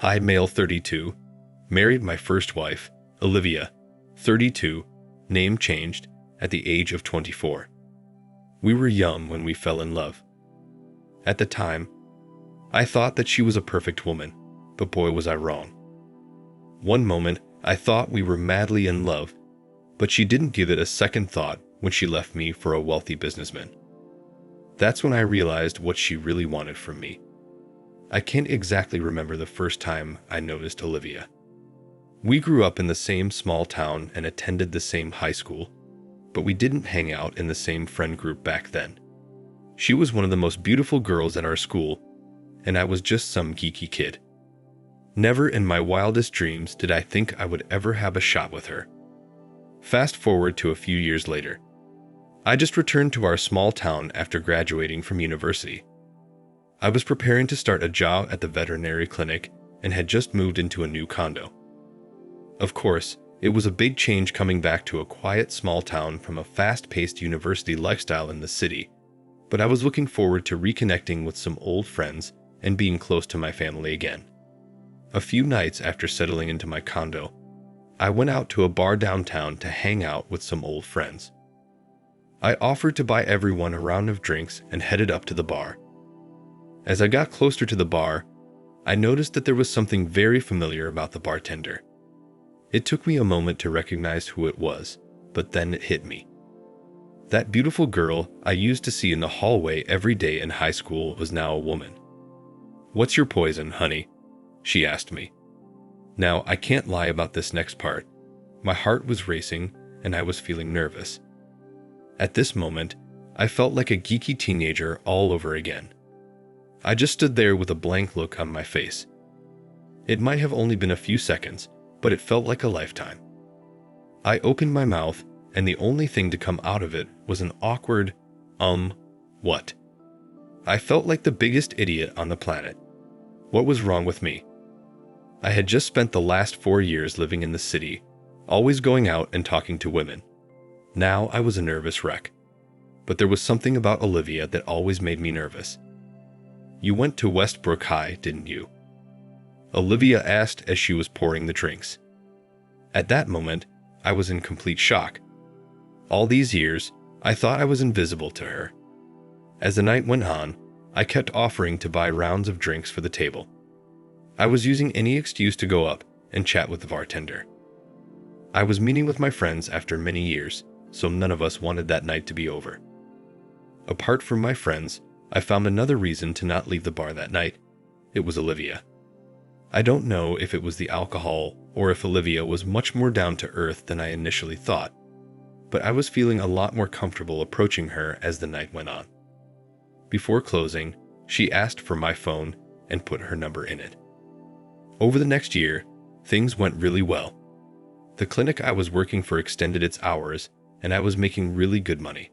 I, male 32, married my first wife, Olivia, 32, name changed, at the age of 24. We were young when we fell in love. At the time, I thought that she was a perfect woman, but boy was I wrong. One moment, I thought we were madly in love, but she didn't give it a second thought when she left me for a wealthy businessman. That's when I realized what she really wanted from me. I can't exactly remember the first time I noticed Olivia. We grew up in the same small town and attended the same high school, but we didn't hang out in the same friend group back then. She was one of the most beautiful girls at our school, and I was just some geeky kid. Never in my wildest dreams did I think I would ever have a shot with her. Fast forward to a few years later. I just returned to our small town after graduating from university. I was preparing to start a job at the veterinary clinic and had just moved into a new condo. Of course, it was a big change coming back to a quiet small town from a fast-paced university lifestyle in the city, but I was looking forward to reconnecting with some old friends and being close to my family again. A few nights after settling into my condo, I went out to a bar downtown to hang out with some old friends. I offered to buy everyone a round of drinks and headed up to the bar. As I got closer to the bar, I noticed that there was something very familiar about the bartender. It took me a moment to recognize who it was, but then it hit me. That beautiful girl I used to see in the hallway every day in high school was now a woman. "What's your poison, honey?" she asked me. Now, I can't lie about this next part. My heart was racing and I was feeling nervous. At this moment, I felt like a geeky teenager all over again. I just stood there with a blank look on my face. It might have only been a few seconds, but it felt like a lifetime. I opened my mouth, and the only thing to come out of it was an awkward, what? I felt like the biggest idiot on the planet. What was wrong with me? I had just spent the last 4 years living in the city, always going out and talking to women. Now I was a nervous wreck. But there was something about Olivia that always made me nervous. "You went to Westbrook High, didn't you?" Olivia asked as she was pouring the drinks. At that moment, I was in complete shock. All these years, I thought I was invisible to her. As the night went on, I kept offering to buy rounds of drinks for the table. I was using any excuse to go up and chat with the bartender. I was meeting with my friends after many years, so none of us wanted that night to be over. Apart from my friends, I found another reason to not leave the bar that night. It was Olivia. I don't know if it was the alcohol or if Olivia was much more down to earth than I initially thought, but I was feeling a lot more comfortable approaching her as the night went on. Before closing, she asked for my phone and put her number in it. Over the next year, things went really well. The clinic I was working for extended its hours, and I was making really good money.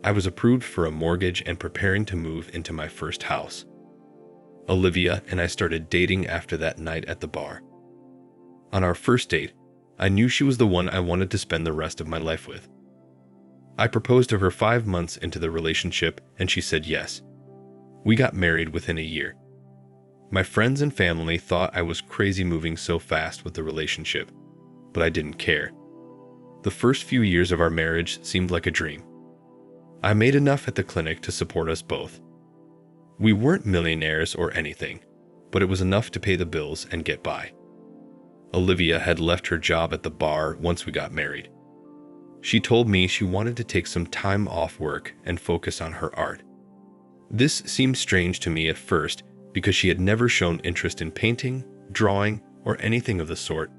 I was approved for a mortgage and preparing to move into my first house. Olivia and I started dating after that night at the bar. On our first date, I knew she was the one I wanted to spend the rest of my life with. I proposed to her 5 months into the relationship, and she said yes. We got married within a year. My friends and family thought I was crazy moving so fast with the relationship, but I didn't care. The first few years of our marriage seemed like a dream. I made enough at the clinic to support us both. We weren't millionaires or anything, but it was enough to pay the bills and get by. Olivia had left her job at the bar once we got married. She told me she wanted to take some time off work and focus on her art. This seemed strange to me at first because she had never shown interest in painting, drawing, or anything of the sort,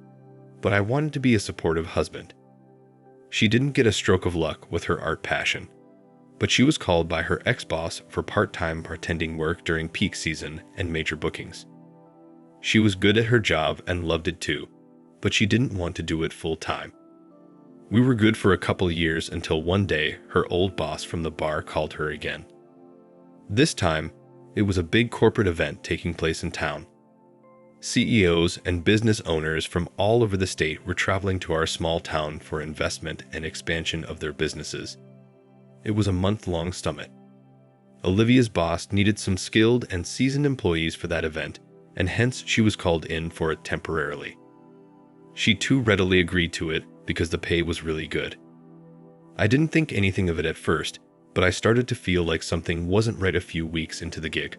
but I wanted to be a supportive husband. She didn't get a stroke of luck with her art passion, but she was called by her ex-boss for part-time bartending work during peak season and major bookings. She was good at her job and loved it too, but she didn't want to do it full-time. We were good for a couple years until one day her old boss from the bar called her again. This time, it was a big corporate event taking place in town. CEOs and business owners from all over the state were traveling to our small town for investment and expansion of their businesses. It was a month-long summit. Olivia's boss needed some skilled and seasoned employees for that event, and hence she was called in for it temporarily. She too readily agreed to it because the pay was really good. I didn't think anything of it at first, but I started to feel like something wasn't right a few weeks into the gig.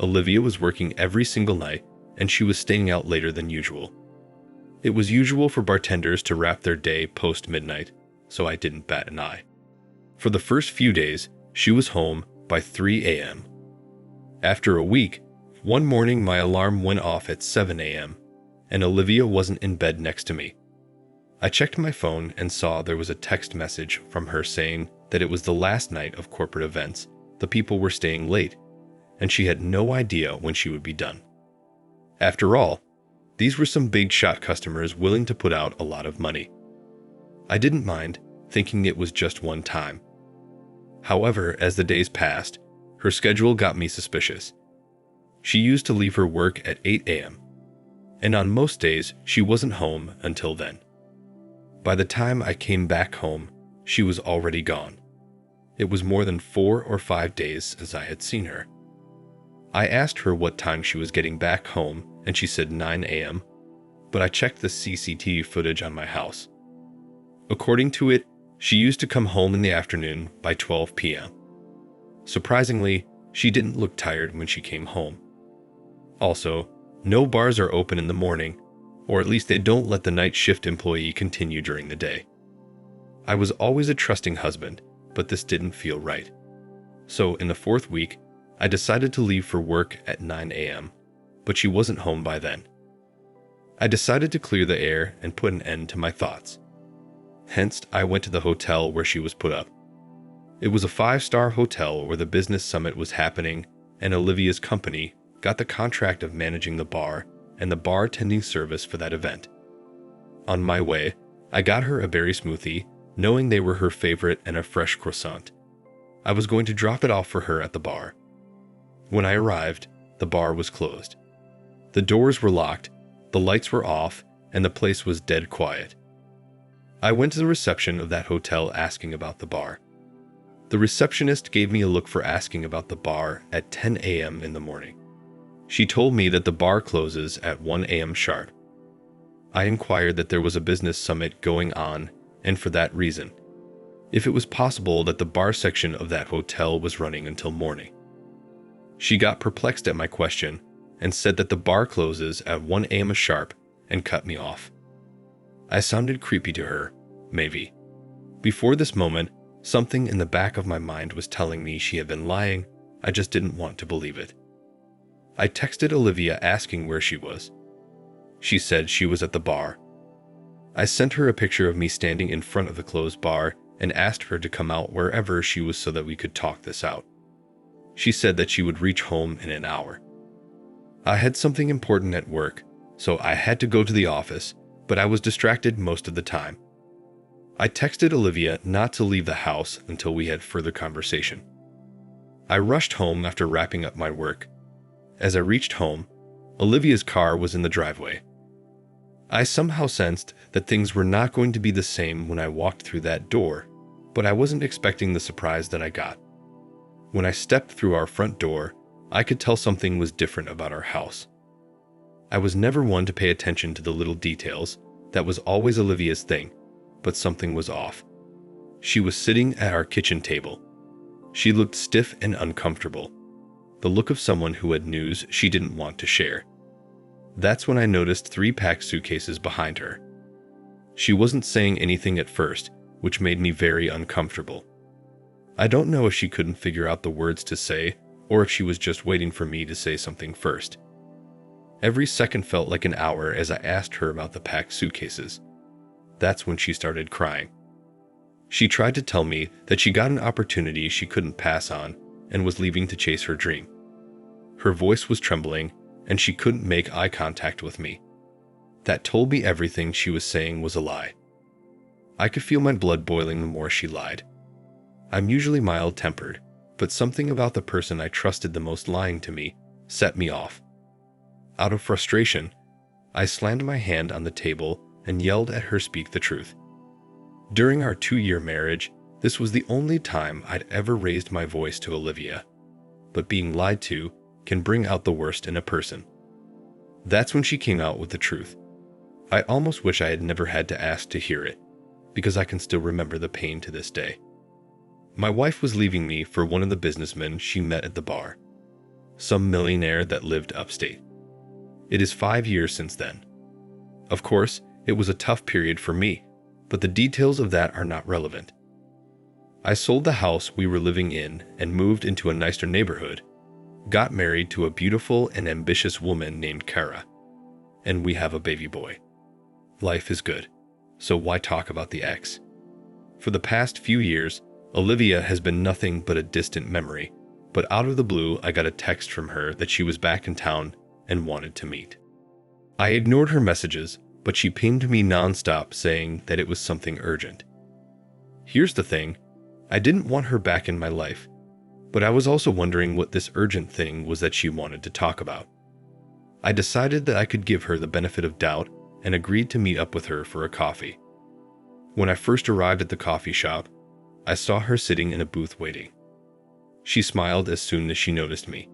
Olivia was working every single night, and she was staying out later than usual. It was usual for bartenders to wrap their day post-midnight, so I didn't bat an eye. For the first few days, she was home by 3 a.m. After a week, one morning my alarm went off at 7 a.m., and Olivia wasn't in bed next to me. I checked my phone and saw there was a text message from her saying that it was the last night of corporate events, the people were staying late, and she had no idea when she would be done. After all, these were some big shot customers willing to put out a lot of money. I didn't mind, thinking it was just one time. However, as the days passed, her schedule got me suspicious. She used to leave her work at 8 a.m., and on most days she wasn't home until then. By the time I came back home, she was already gone. It was more than 4 or 5 days since I had seen her. I asked her what time she was getting back home, and she said 9 a.m., but I checked the CCTV footage on my house. According to it, she used to come home in the afternoon by 12 p.m. Surprisingly, she didn't look tired when she came home. Also, no bars are open in the morning, or at least they don't let the night shift employee continue during the day. I was always a trusting husband, but this didn't feel right. So in the 4th week, I decided to leave for work at 9 a.m., but she wasn't home by then. I decided to clear the air and put an end to my thoughts. Hence, I went to the hotel where she was put up. It was a 5-star hotel where the business summit was happening, and Olivia's company got the contract of managing the bar and the bartending service for that event. On my way, I got her a berry smoothie, knowing they were her favorite, and a fresh croissant. I was going to drop it off for her at the bar. When I arrived, the bar was closed. The doors were locked, the lights were off, and the place was dead quiet. I went to the reception of that hotel asking about the bar. The receptionist gave me a look for asking about the bar at 10 a.m. in the morning. She told me that the bar closes at 1 a.m. sharp. I inquired that there was a business summit going on, and for that reason, if it was possible that the bar section of that hotel was running until morning. She got perplexed at my question and said that the bar closes at 1 a.m. sharp and cut me off. I sounded creepy to her, maybe. Before this moment, something in the back of my mind was telling me she had been lying. I just didn't want to believe it. I texted Olivia asking where she was. She said she was at the bar. I sent her a picture of me standing in front of the closed bar and asked her to come out wherever she was so that we could talk this out. She said that she would reach home in an hour. I had something important at work, so I had to go to the office, but I was distracted most of the time. I texted Olivia not to leave the house until we had further conversation. I rushed home after wrapping up my work. As I reached home, Olivia's car was in the driveway. I somehow sensed that things were not going to be the same when I walked through that door, but I wasn't expecting the surprise that I got. When I stepped through our front door, I could tell something was different about our house. I was never one to pay attention to the little details. That was always Olivia's thing, but something was off. She was sitting at our kitchen table. She looked stiff and uncomfortable, the look of someone who had news she didn't want to share. That's when I noticed 3 packed suitcases behind her. She wasn't saying anything at first, which made me very uncomfortable. I don't know if she couldn't figure out the words to say, or if she was just waiting for me to say something first. Every second felt like an hour as I asked her about the packed suitcases. That's when she started crying. She tried to tell me that she got an opportunity she couldn't pass on and was leaving to chase her dream. Her voice was trembling, and she couldn't make eye contact with me. That told me everything she was saying was a lie. I could feel my blood boiling the more she lied. I'm usually mild-tempered, but something about the person I trusted the most lying to me set me off. Out of frustration, I slammed my hand on the table and yelled at her speak the truth. During our 2-year marriage, this was the only time I'd ever raised my voice to Olivia. But being lied to can bring out the worst in a person. That's when she came out with the truth. I almost wish I had never had to ask to hear it, because I can still remember the pain to this day. My wife was leaving me for one of the businessmen she met at the bar, some millionaire that lived upstate. It is 5 years since then. Of course, it was a tough period for me, but the details of that are not relevant. I sold the house we were living in and moved into a nicer neighborhood, got married to a beautiful and ambitious woman named Kara, and we have a baby boy. Life is good, so why talk about the ex? For the past few years, Olivia has been nothing but a distant memory, but out of the blue I got a text from her that she was back in town and wanted to meet. I ignored her messages, but she pinged me nonstop saying that it was something urgent. Here's the thing, I didn't want her back in my life, but I was also wondering what this urgent thing was that she wanted to talk about. I decided that I could give her the benefit of doubt and agreed to meet up with her for a coffee. When I first arrived at the coffee shop, I saw her sitting in a booth waiting. She smiled as soon as she noticed me.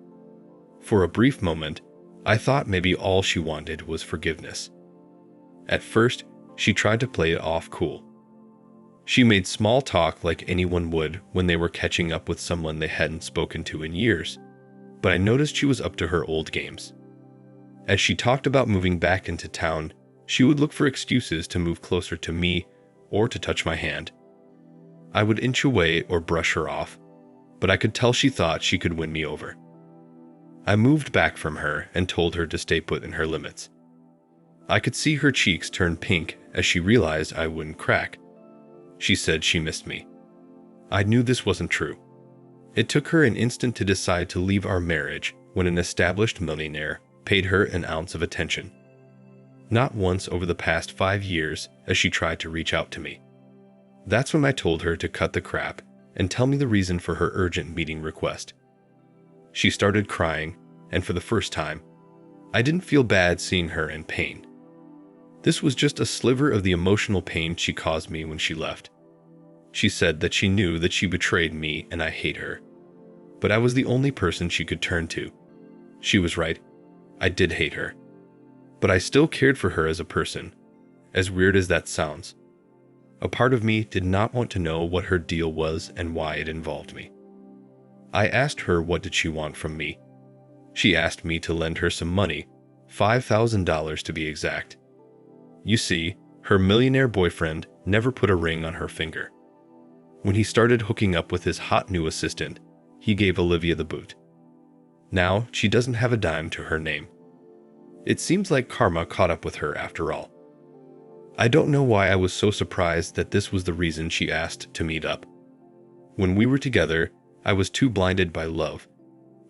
For a brief moment, I thought maybe all she wanted was forgiveness. At first, she tried to play it off cool. She made small talk like anyone would when they were catching up with someone they hadn't spoken to in years, but I noticed she was up to her old games. As she talked about moving back into town, she would look for excuses to move closer to me or to touch my hand. I would inch away or brush her off, but I could tell she thought she could win me over. I moved back from her and told her to stay put in her limits. I could see her cheeks turn pink as she realized I wouldn't crack. She said she missed me. I knew this wasn't true. It took her an instant to decide to leave our marriage when an established millionaire paid her an ounce of attention. Not once over the past 5 years as she tried to reach out to me. That's when I told her to cut the crap and tell me the reason for her urgent meeting request. She started crying, and for the first time, I didn't feel bad seeing her in pain. This was just a sliver of the emotional pain she caused me when she left. She said that she knew that she betrayed me and I hate her. But I was the only person she could turn to. She was right. I did hate her. But I still cared for her as a person, as weird as that sounds. A part of me did not want to know what her deal was and why it involved me. I asked her what did she want from me. She asked me to lend her some money, $5,000 to be exact. You see, her millionaire boyfriend never put a ring on her finger. When he started hooking up with his hot new assistant, he gave Olivia the boot. Now she doesn't have a dime to her name. It seems like karma caught up with her after all. I don't know why I was so surprised that this was the reason she asked to meet up. When we were together, I was too blinded by love,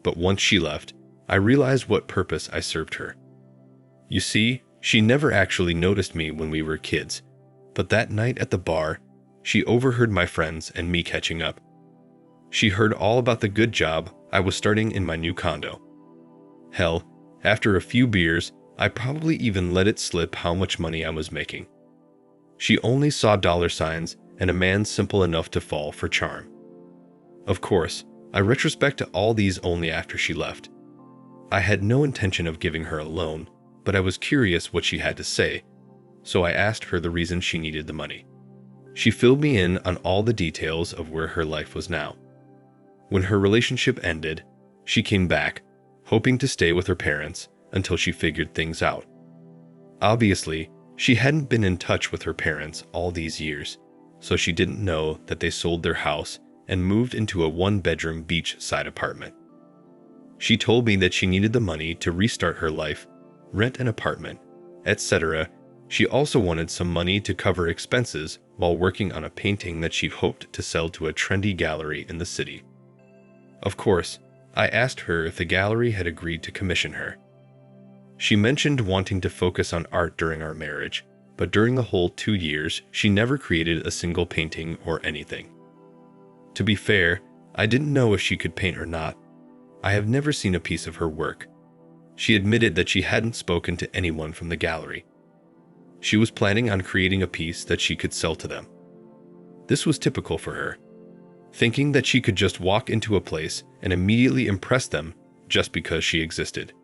but once she left, I realized what purpose I served her. You see, she never actually noticed me when we were kids, but that night at the bar, she overheard my friends and me catching up. She heard all about the good job I was starting in my new condo. Hell, after a few beers, I probably even let it slip how much money I was making. She only saw dollar signs and a man simple enough to fall for charm. Of course, I retrospect to all these only after she left. I had no intention of giving her a loan, but I was curious what she had to say, so I asked her the reason she needed the money. She filled me in on all the details of where her life was now. When her relationship ended, she came back, hoping to stay with her parents until she figured things out. Obviously, she hadn't been in touch with her parents all these years, so she didn't know that they sold their house and moved into a 1-bedroom beachside apartment. She told me that she needed the money to restart her life, rent an apartment, etc. She also wanted some money to cover expenses while working on a painting that she hoped to sell to a trendy gallery in the city. Of course, I asked her if the gallery had agreed to commission her. She mentioned wanting to focus on art during our marriage, but during the whole 2 years, she never created a single painting or anything. To be fair, I didn't know if she could paint or not. I have never seen a piece of her work. She admitted that she hadn't spoken to anyone from the gallery. She was planning on creating a piece that she could sell to them. This was typical for her, thinking that she could just walk into a place and immediately impress them just because she existed.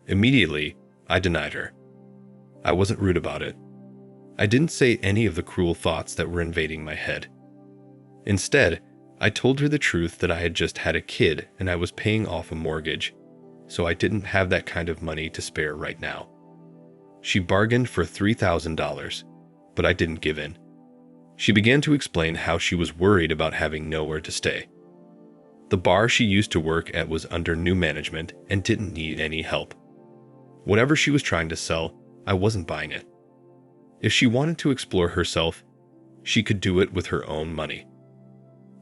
Immediately, I denied her. I wasn't rude about it. I didn't say any of the cruel thoughts that were invading my head. Instead, I told her the truth that I had just had a kid and I was paying off a mortgage, so I didn't have that kind of money to spare right now. She bargained for $3,000, but I didn't give in. She began to explain how she was worried about having nowhere to stay. The bar she used to work at was under new management and didn't need any help. Whatever she was trying to sell, I wasn't buying it. If she wanted to explore herself, she could do it with her own money.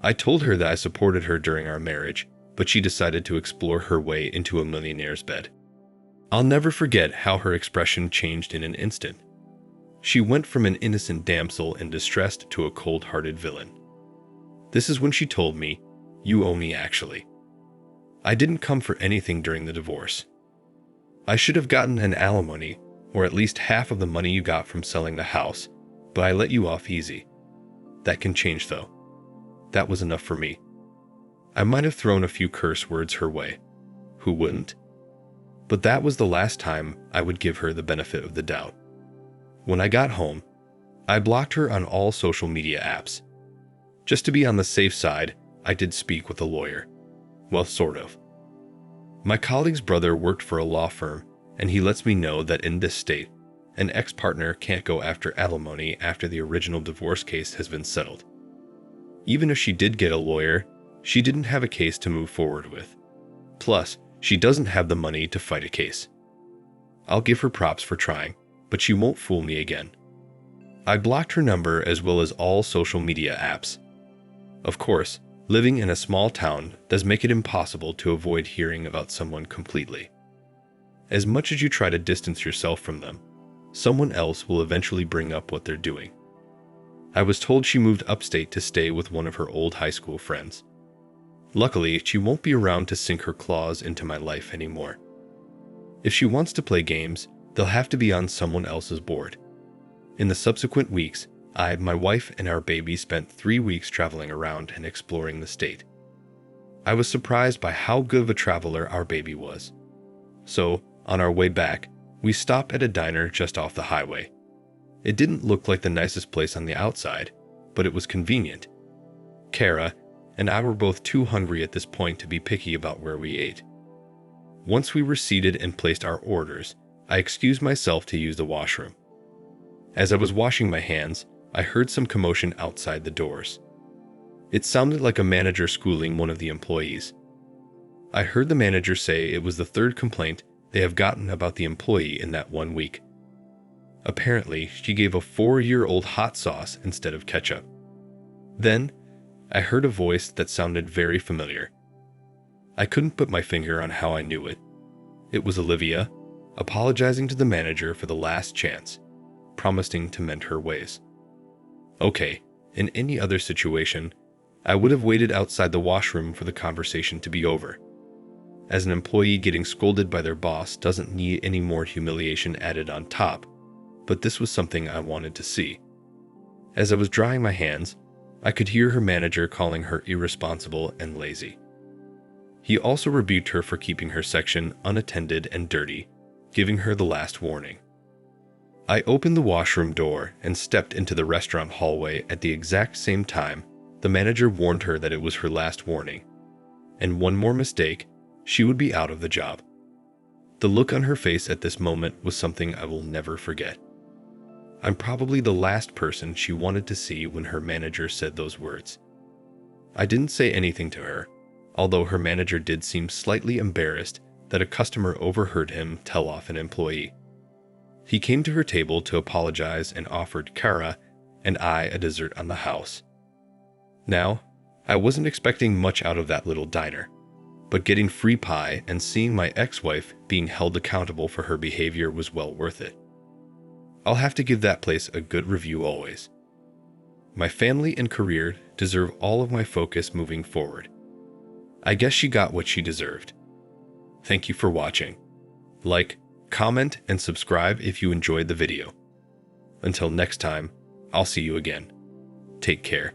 I told her that I supported her during our marriage, but she decided to explore her way into a millionaire's bed. I'll never forget how her expression changed in an instant. She went from an innocent damsel in distress to a cold-hearted villain. This is when she told me, "You owe me actually. I didn't come for anything during the divorce. I should have gotten an alimony, or at least half of the money you got from selling the house, but I let you off easy. That can change though." That was enough for me. I might have thrown a few curse words her way. Who wouldn't? But that was the last time I would give her the benefit of the doubt. When I got home, I blocked her on all social media apps. Just to be on the safe side, I did speak with a lawyer. Well, sort of. My colleague's brother worked for a law firm, and he lets me know that in this state, an ex-partner can't go after alimony after the original divorce case has been settled. Even if she did get a lawyer, she didn't have a case to move forward with. Plus, she doesn't have the money to fight a case. I'll give her props for trying, but she won't fool me again. I blocked her number as well as all social media apps. Of course, living in a small town does make it impossible to avoid hearing about someone completely. As much as you try to distance yourself from them, someone else will eventually bring up what they're doing. I was told she moved upstate to stay with one of her old high school friends. Luckily, she won't be around to sink her claws into my life anymore. If she wants to play games, they'll have to be on someone else's board. In the subsequent weeks, my wife and our baby spent 3 weeks traveling around and exploring the state. I was surprised by how good of a traveler our baby was. So, on our way back, we stopped at a diner just off the highway. It didn't look like the nicest place on the outside, but it was convenient. Kara and I were both too hungry at this point to be picky about where we ate. Once we were seated and placed our orders, I excused myself to use the washroom. As I was washing my hands, I heard some commotion outside the doors. It sounded like a manager schooling one of the employees. I heard the manager say it was the 3rd complaint they have gotten about the employee in that 1 week. Apparently, she gave a 4-year-old hot sauce instead of ketchup. Then, I heard a voice that sounded very familiar. I couldn't put my finger on how I knew it. It was Olivia, apologizing to the manager for the last chance, promising to mend her ways. Okay, in any other situation, I would have waited outside the washroom for the conversation to be over. As an employee getting scolded by their boss doesn't need any more humiliation added on top, but this was something I wanted to see. As I was drying my hands, I could hear her manager calling her irresponsible and lazy. He also rebuked her for keeping her section unattended and dirty, giving her the last warning. I opened the washroom door and stepped into the restaurant hallway at the exact same time the manager warned her that it was her last warning, and one more mistake, she would be out of the job. The look on her face at this moment was something I will never forget. I'm probably the last person she wanted to see when her manager said those words. I didn't say anything to her, although her manager did seem slightly embarrassed that a customer overheard him tell off an employee. He came to her table to apologize and offered Kara and I a dessert on the house. Now, I wasn't expecting much out of that little diner, but getting free pie and seeing my ex-wife being held accountable for her behavior was well worth it. I'll have to give that place a good review always. My family and career deserve all of my focus moving forward. I guess she got what she deserved. Thank you for watching. Like, comment, and subscribe if you enjoyed the video. Until next time, I'll see you again. Take care.